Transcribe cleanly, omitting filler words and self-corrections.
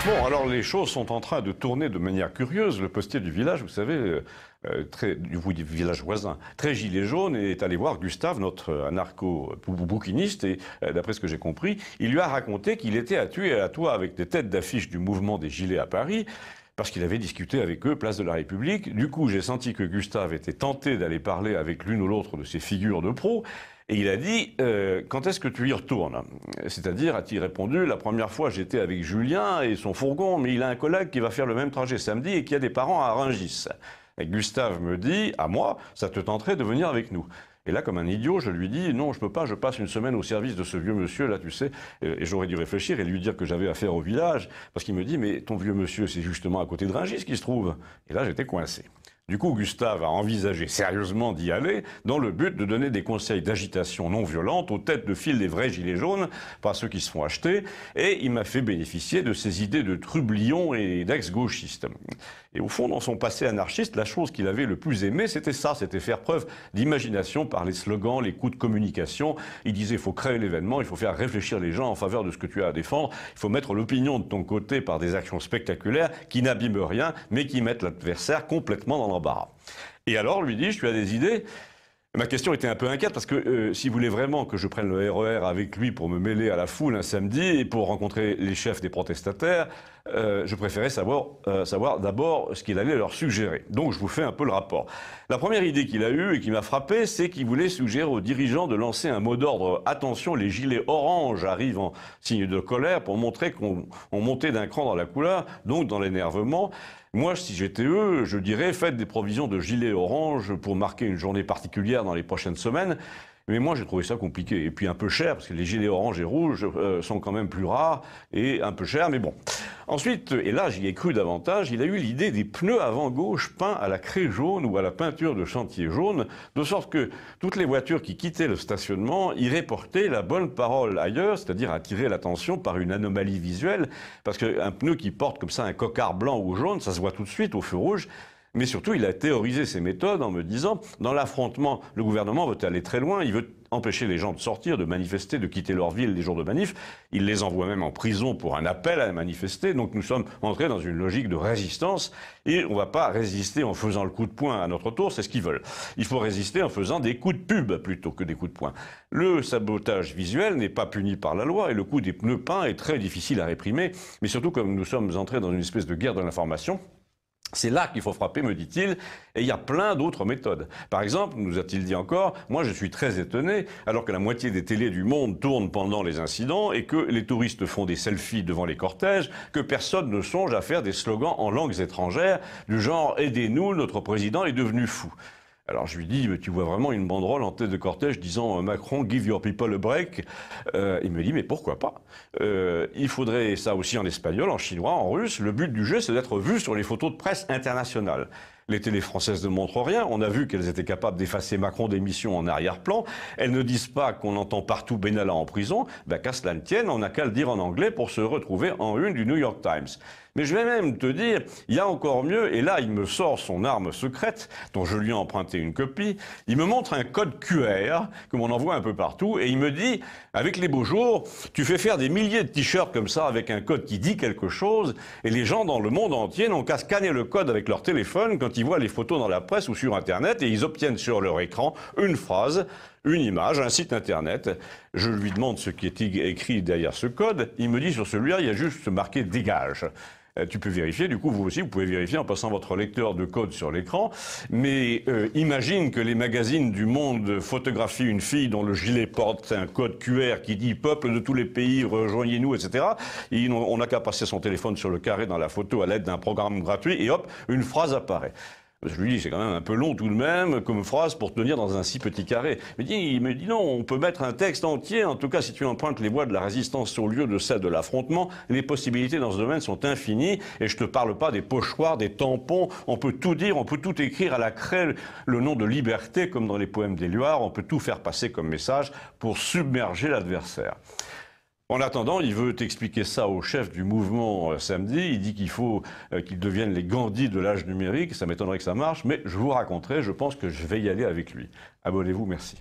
Bon, alors les choses sont en train de tourner de manière curieuse. Le postier du village, vous savez, du village voisin, très gilet jaune, est allé voir Gustave, notre anarcho-bouquiniste, et d'après ce que j'ai compris, il lui a raconté qu'il était à tuer à toi avec des têtes d'affiche du mouvement des Gilets à Paris, parce qu'il avait discuté avec eux, place de la République. Du coup, j'ai senti que Gustave était tenté d'aller parler avec l'une ou l'autre de ces figures de proue. Et il a dit quand est-ce que tu y retournes? C'est-à-dire, a-t-il répondu, la première fois j'étais avec Julien et son fourgon, mais il a un collègue qui va faire le même trajet samedi et qui a des parents à Rungis. Et Gustave me dit, à moi, ça te tenterait de venir avec nous? Et là, comme un idiot, je lui dis, non, je peux pas, je passe une semaine au service de ce vieux monsieur, là, tu sais. Et j'aurais dû réfléchir et lui dire que j'avais affaire au village, parce qu'il me dit, mais ton vieux monsieur, c'est justement à côté de Rungis qu'il se trouve. Et là, j'étais coincé. Du coup, Gustave a envisagé sérieusement d'y aller, dans le but de donner des conseils d'agitation non violente aux têtes de file des vrais gilets jaunes, pas ceux qui se font acheter, et il m'a fait bénéficier de ses idées de trublion et d'ex-gauchiste. Et au fond, dans son passé anarchiste, la chose qu'il avait le plus aimé, c'était ça, c'était faire preuve d'imagination par les slogans, les coups de communication. Il disait, il faut créer l'événement, il faut faire réfléchir les gens en faveur de ce que tu as à défendre, il faut mettre l'opinion de ton côté par des actions spectaculaires qui n'abîment rien, mais qui mettent l'adversaire complètement dans l'embarras. Et alors, lui dis-je, tu as des idées? Ma question était un peu inquiète parce que s'il voulait vraiment que je prenne le RER avec lui pour me mêler à la foule un samedi et pour rencontrer les chefs des protestataires, je préférais savoir d'abord ce qu'il allait leur suggérer. Donc je vous fais un peu le rapport. La première idée qu'il a eue et qui m'a frappé, c'est qu'il voulait suggérer aux dirigeants de lancer un mot d'ordre. Attention, les gilets orange arrivent en signe de colère pour montrer qu'on montait d'un cran dans la couleur, donc dans l'énervement. Moi, si j'étais eux, je dirais faites des provisions de gilets orange pour marquer une journée particulière dans les prochaines semaines. Mais moi, j'ai trouvé ça compliqué. Et puis un peu cher, parce que les gilets orange et rouge sont quand même plus rares et un peu chers, mais bon. Ensuite, et là, j'y ai cru davantage, il a eu l'idée des pneus avant gauche peints à la craie jaune ou à la peinture de chantier jaune, de sorte que toutes les voitures qui quittaient le stationnement iraient porter la bonne parole ailleurs, c'est-à-dire attirer l'attention par une anomalie visuelle, parce qu'un pneu qui porte comme ça un cocard blanc ou jaune, ça se voit tout de suite au feu rouge. Mais surtout, il a théorisé ses méthodes en me disant, dans l'affrontement, le gouvernement veut aller très loin, il veut empêcher les gens de sortir, de manifester, de quitter leur ville les jours de manif. Il les envoie même en prison pour un appel à manifester. Donc nous sommes entrés dans une logique de résistance et on ne va pas résister en faisant le coup de poing à notre tour, c'est ce qu'ils veulent. Il faut résister en faisant des coups de pub plutôt que des coups de poing. Le sabotage visuel n'est pas puni par la loi et le coup des pneus peints est très difficile à réprimer. Mais surtout comme nous sommes entrés dans une espèce de guerre de l'information, c'est là qu'il faut frapper, me dit-il, et il y a plein d'autres méthodes. Par exemple, nous a-t-il dit encore, moi je suis très étonné, alors que la moitié des télés du monde tournent pendant les incidents et que les touristes font des selfies devant les cortèges, que personne ne songe à faire des slogans en langues étrangères du genre « Aidez-nous, notre président est devenu fou ». Alors je lui dis, mais tu vois vraiment une banderole en tête de cortège disant Macron, give your people a break. Il me dit, mais pourquoi pas? Il faudrait ça aussi en espagnol, en chinois, en russe. Le but du jeu, c'est d'être vu sur les photos de presse internationales. Les télés françaises ne montrent rien. On a vu qu'elles étaient capables d'effacer Macron d'émissions en arrière-plan. Elles ne disent pas qu'on entend partout Benalla en prison. Ben, qu'à cela ne tienne, on n'a qu'à le dire en anglais pour se retrouver en une du New York Times. Mais je vais même te dire, il y a encore mieux, et là il me sort son arme secrète, dont je lui ai emprunté une copie, il me montre un code QR, que l'on envoie un peu partout, et il me dit, avec les beaux jours, tu fais faire des milliers de t-shirts comme ça avec un code qui dit quelque chose, et les gens dans le monde entier n'ont qu'à scanner le code avec leur téléphone quand ils voient les photos dans la presse ou sur Internet, et ils obtiennent sur leur écran une phrase, une image, un site Internet. Je lui demande ce qui est écrit derrière ce code, il me dit sur celui-là, il y a juste marqué « dégage ». Tu peux vérifier, du coup vous aussi vous pouvez vérifier en passant votre lecteur de code sur l'écran, mais imagine que les magazines du monde photographient une fille dont le gilet porte un code QR qui dit « Peuple de tous les pays, rejoignez-nous », etc. Et on n'a qu'à passer son téléphone sur le carré dans la photo à l'aide d'un programme gratuit et hop, une phrase apparaît. Je lui dis, c'est quand même un peu long tout de même comme phrase pour tenir dans un si petit carré. Il me dit non, on peut mettre un texte entier. En tout cas, si tu empruntes les voies de la résistance au lieu de celles de l'affrontement, les possibilités dans ce domaine sont infinies. Et je te parle pas des pochoirs, des tampons. On peut tout dire, on peut tout écrire à la craie, le nom de liberté, comme dans les poèmes d'Éluard. On peut tout faire passer comme message pour submerger l'adversaire. En attendant, il veut expliquer ça au chef du mouvement samedi. Il dit qu'il faut qu'ils deviennent les Gandhi de l'âge numérique. Ça m'étonnerait que ça marche, mais je vous raconterai. Je pense que je vais y aller avec lui. Abonnez-vous, merci.